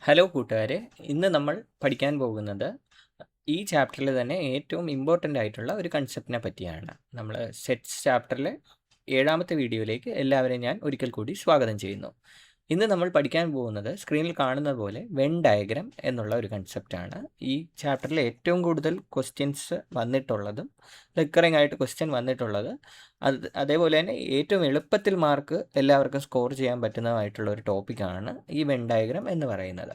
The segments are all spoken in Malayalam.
ഹലോ കൂട്ടുകാരെ, ഇന്ന് നമ്മൾ പഠിക്കാൻ പോകുന്നത് ഈ ചാപ്റ്ററിൽ തന്നെ ഏറ്റവും ഇമ്പോർട്ടൻ്റ് ആയിട്ടുള്ള ഒരു കൺസെപ്റ്റിനെ പറ്റിയാണ്. നമ്മൾ സെറ്റ്സ് ചാപ്റ്ററിലെ 7ാമത്തെ വീഡിയോയിലേക്ക് എല്ലാവരെയും ഞാൻ ഒരിക്കൽ കൂടി സ്വാഗതം ചെയ്യുന്നു. ഇന്ന് നമ്മൾ പഠിക്കാൻ പോകുന്നത് സ്ക്രീനിൽ കാണുന്നത് പോലെ വെൻ ഡയഗ്രം എന്നുള്ള ഒരു കൺസെപ്റ്റാണ്. ഈ ചാപ്റ്ററിൽ ഏറ്റവും കൂടുതൽ ക്വസ്റ്റ്യൻസ് വന്നിട്ടുള്ളതും റിക്കറിംഗ് ആയിട്ട് ക്വസ്റ്റ്യൻ വന്നിട്ടുള്ളത് അതേപോലെ തന്നെ ഏറ്റവും എളുപ്പത്തിൽ മാർക്ക് എല്ലാവർക്കും സ്കോർ ചെയ്യാൻ പറ്റുന്നതായിട്ടുള്ള ഒരു ടോപ്പിക്കാണ് ഈ വെൻ ഡയഗ്രം എന്ന് പറയുന്നത്.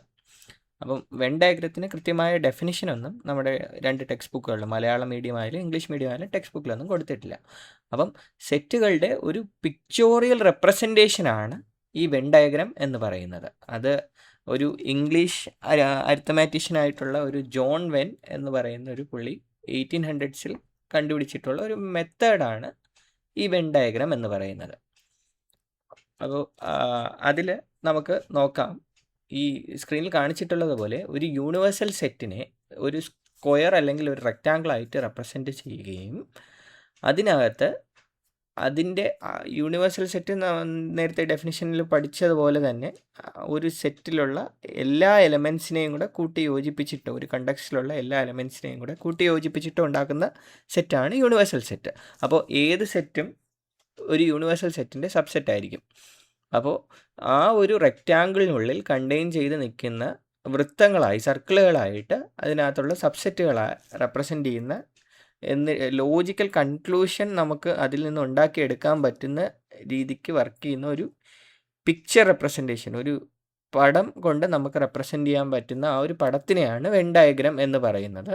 അപ്പം വെൻ ഡയഗ്രത്തിന് കൃത്യമായ ഡെഫിനിഷനൊന്നും നമ്മുടെ 2 ടെക്സ്റ്റ് ബുക്കുകളിലും മലയാളം മീഡിയം ആയാലും ഇംഗ്ലീഷ് മീഡിയം ആയാലും ടെക്സ്റ്റ് ബുക്കിലൊന്നും കൊടുത്തിട്ടില്ല. അപ്പം സെറ്റുകളുടെ ഒരു പിക്ചോറിയൽ റെപ്രസെൻറ്റേഷനാണ് ഈ വെൻ ഡയഗ്രം എന്ന് പറയുന്നത്. അത് ഒരു ഇംഗ്ലീഷ് അരിത്തമാറ്റീഷ്യനായിട്ടുള്ള ഒരു ജോൺ വെൻ എന്ന് പറയുന്ന ഒരു പുള്ളി 1800s കണ്ടുപിടിച്ചിട്ടുള്ള ഒരു മെത്തേഡാണ് ഈ വെൻ ഡയഗ്രം എന്ന് പറയുന്നത്. അപ്പോൾ അതിൽ നമുക്ക് നോക്കാം. ഈ സ്ക്രീനിൽ കാണിച്ചിട്ടുള്ളതുപോലെ ഒരു യൂണിവേഴ്സൽ സെറ്റിനെ ഒരു സ്ക്വയർ അല്ലെങ്കിൽ ഒരു റെക്റ്റാങ്കിൾ ആയിട്ട് റെപ്രസെൻറ്റ് ചെയ്യുകയും അതിനകത്ത് അതിൻ്റെ യൂണിവേഴ്സൽ സെറ്റ് നേരത്തെ ഡെഫിനിഷനിൽ പഠിച്ചതുപോലെ തന്നെ ഒരു സെറ്റിലുള്ള എല്ലാ എലമെൻസിനെയും കൂടെ കൂട്ടി യോജിപ്പിച്ചിട്ട്, ഒരു കണ്ടക്സ്റ്റിലുള്ള എല്ലാ എലമെൻസിനെയും കൂടെ കൂട്ടി യോജിപ്പിച്ചിട്ട് ഉണ്ടാക്കുന്ന സെറ്റാണ് യൂണിവേഴ്സൽ സെറ്റ്. അപ്പോൾ ഏത് സെറ്റും ഒരു യൂണിവേഴ്സൽ സെറ്റിൻ്റെ സബ്സെറ്റ് ആയിരിക്കും. അപ്പോൾ ആ ഒരു റെക്റ്റാങ്കിളിനുള്ളിൽ കണ്ടെയ്ൻ ചെയ്ത് നിൽക്കുന്ന വൃത്തങ്ങളായി, സർക്കിളുകളായിട്ട് അതിനകത്തുള്ള സബ്സെറ്റുകളായി റെപ്രസെൻ്റ് ചെയ്യുന്ന ലോജിക്കൽ കൺക്ലൂഷൻ നമുക്ക് അതിൽ നിന്ന് ഉണ്ടാക്കിയെടുക്കാൻ പറ്റുന്ന രീതിക്ക് വർക്ക് ചെയ്യുന്ന ഒരു പിക്ചർ റെപ്രസെൻറ്റേഷൻ, ഒരു പടം കൊണ്ട് നമുക്ക് റെപ്രസെൻ്റ് ചെയ്യാൻ പറ്റുന്ന ആ ഒരു പടത്തിനെയാണ് വെൻ ഡയഗ്രം എന്ന് പറയുന്നത്.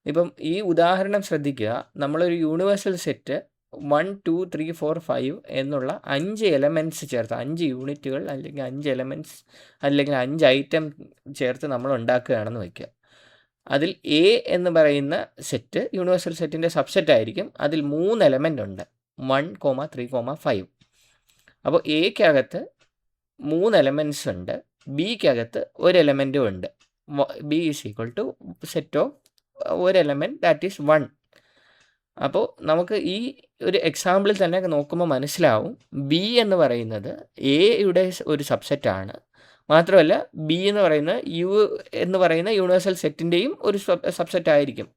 ഇപ്പം ഈ ഉദാഹരണം ശ്രദ്ധിക്കുക. നമ്മളൊരു യൂണിവേഴ്സൽ സെറ്റ് 1, 2, 3, 4, 5 എന്നുള്ള 5 എലമെൻറ്റ്സ് ചേർത്ത്, 5 യൂണിറ്റുകൾ അല്ലെങ്കിൽ 5 എലമെൻറ്റ്സ് അല്ലെങ്കിൽ 5 ഐറ്റം ചേർത്ത് നമ്മൾ ഉണ്ടാക്കുകയാണെന്ന് വയ്ക്കുക. അതിൽ എ എന്ന് പറയുന്ന സെറ്റ് യൂണിവേഴ്സൽ സെറ്റിൻ്റെ സബ്സെറ്റ് ആയിരിക്കും. അതിൽ 3 എലമെൻ്റ് ഉണ്ട്, 1, 3, 5. അപ്പോൾ എക്കകത്ത് 3 എലമെൻറ്റ്സ് ഉണ്ട്, ബിക്കകത്ത് 1 എലമെൻറ്റും ഉണ്ട്. B is equal to set of 1 element, that is 1. അപ്പോൾ നമുക്ക് ഈ ഒരു എക്സാമ്പിളിൽ തന്നെ നോക്കുമ്പോൾ മനസ്സിലാവും, ബി എന്ന് പറയുന്നത് എയുടെ ഒരു സബ്സെറ്റാണ്. മാത്രമല്ല ബി എന്ന് പറയുന്ന യു എന്ന് പറയുന്ന യൂണിവേഴ്സൽ സെറ്റിൻ്റെയും ഒരു സബ്സെറ്റ് ആയിരിക്കും.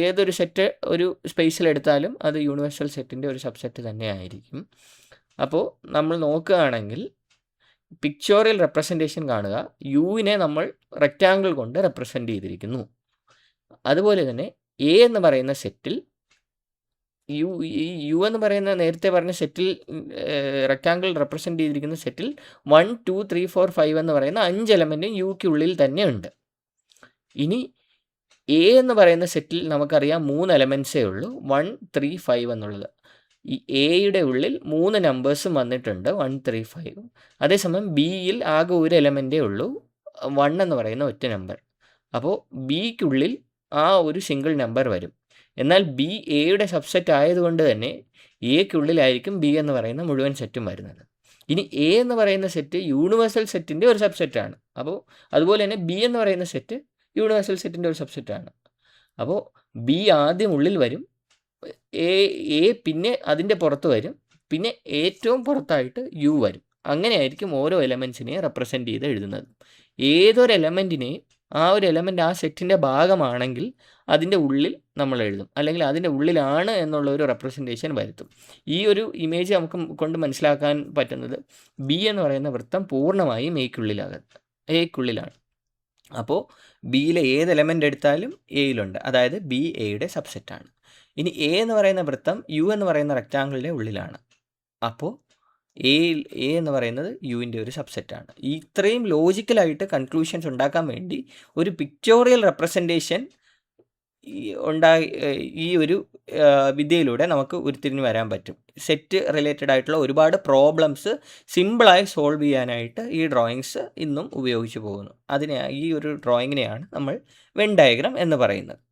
ഏതൊരു സെറ്റ് ഒരു സ്പേസിലെടുത്താലും അത് യൂണിവേഴ്സൽ സെറ്റിൻ്റെ ഒരു സബ്സെറ്റ് തന്നെ ആയിരിക്കും. അപ്പോൾ നമ്മൾ നോക്കുകയാണെങ്കിൽ പിക്ചോറിയൽ റെപ്രസെൻറ്റേഷൻ കാണുക. യുവിനെ നമ്മൾ റെക്റ്റാങ്കിൾ കൊണ്ട് റെപ്രസെൻ്റ് ചെയ്തിരിക്കുന്നു. അതുപോലെ തന്നെ എ എന്ന് പറയുന്ന സെറ്റിൽ യു എന്ന് പറയുന്ന നേരത്തെ പറഞ്ഞ സെറ്റിൽ റെക്റ്റാങ്കിൾ റെപ്രസെൻ്റ് ചെയ്തിരിക്കുന്ന സെറ്റിൽ 1, 2, 3, 4, 5 എന്ന് പറയുന്ന 5 എലമെൻറ്റും യുക്കുള്ളിൽ തന്നെ ഉണ്ട്. ഇനി എ എന്ന് പറയുന്ന സെറ്റിൽ നമുക്കറിയാം 3 എലമെൻറ്റ്സേ ഉള്ളൂ, 1, 3, 5 എന്നുള്ളത്. ഈ എയുടെ ഉള്ളിൽ 3 നമ്പേഴ്സും വന്നിട്ടുണ്ട്, 1, 3, 5. അതേസമയം ബിയിൽ ആകെ ഒരു എലമെൻറ്റേ ഉള്ളൂ, 1 എന്ന് പറയുന്ന ഒറ്റ നമ്പർ. അപ്പോൾ ബിക്കുള്ളിൽ ആ ഒരു സിംഗിൾ നമ്പർ വരും. എന്നാൽ ബി എയുടെ സബ്സെറ്റ് ആയതുകൊണ്ട് തന്നെ എക്കുള്ളിലായിരിക്കും ബി എന്ന് പറയുന്ന മുഴുവൻ സെറ്റും വരുന്നത്. ഇനി എ എന്ന് പറയുന്ന സെറ്റ് യൂണിവേഴ്സൽ സെറ്റിൻ്റെ ഒരു സബ്സെറ്റാണ്. അപ്പോൾ അതുപോലെ തന്നെ ബി എന്ന് പറയുന്ന സെറ്റ് യൂണിവേഴ്സൽ സെറ്റിൻ്റെ ഒരു സബ്സെറ്റാണ്. അപ്പോൾ ബി ആദ്യം ഉള്ളിൽ വരും, എ പിന്നെ അതിൻ്റെ പുറത്ത് വരും, പിന്നെ ഏറ്റവും പുറത്തായിട്ട് യു വരും. അങ്ങനെയായിരിക്കും ഓരോ എലമെൻസിനെയും റെപ്രസെൻ്റ് ചെയ്ത് എഴുതുന്നത്. ഏതൊരു എലമെൻറ്റിനെയും ആ ഒരു എലമെൻ്റ് ആ സെറ്റിൻ്റെ ഭാഗമാണെങ്കിൽ അതിൻ്റെ ഉള്ളിൽ നമ്മൾ എഴുതും, അല്ലെങ്കിൽ അതിൻ്റെ ഉള്ളിലാണ് എന്നുള്ള ഒരു റെപ്രസെൻറ്റേഷൻ വരുത്തും. ഈ ഒരു ഇമേജ് നമുക്ക് കൊണ്ട് മനസ്സിലാക്കാൻ പറ്റുന്നത് ബി എന്ന് പറയുന്ന വൃത്തം പൂർണ്ണമായും എക്കുള്ളിലാണ്. അപ്പോൾ ബിയിലെ ഏത് എലമെൻ്റ് എടുത്താലും എയിലുണ്ട്, അതായത് ബി എയുടെ സബ്സെറ്റാണ്. ഇനി എ എന്ന് പറയുന്ന വൃത്തം യു എന്ന് പറയുന്ന റെക്റ്റാങ്കിളിൻ്റെ ഉള്ളിലാണ്. അപ്പോൾ എ എന്ന് പറയുന്നത് യുവിൻ്റെ ഒരു സബ്സെറ്റാണ്. ഇത്രയും ലോജിക്കലായിട്ട് കൺക്ലൂഷൻസ് ഉണ്ടാക്കാൻ വേണ്ടി ഒരു പിക്ചോറിയൽ റെപ്രസെൻറ്റേഷൻ ഈ ഒരു വിദ്യയിലൂടെ നമുക്ക് ഉരുത്തിരിഞ്ഞ് വരാൻ പറ്റും. സെറ്റ് റിലേറ്റഡ് ആയിട്ടുള്ള ഒരുപാട് പ്രോബ്ലംസ് സിമ്പിളായി സോൾവ് ചെയ്യാനായിട്ട് ഈ ഡ്രോയിങ്സ് ഇന്നും ഉപയോഗിച്ച് പോകുന്നു. ഈ ഒരു ഡ്രോയിങ്ങിനെയാണ് നമ്മൾ വെൻ ഡയഗ്രം എന്ന് പറയുന്നത്.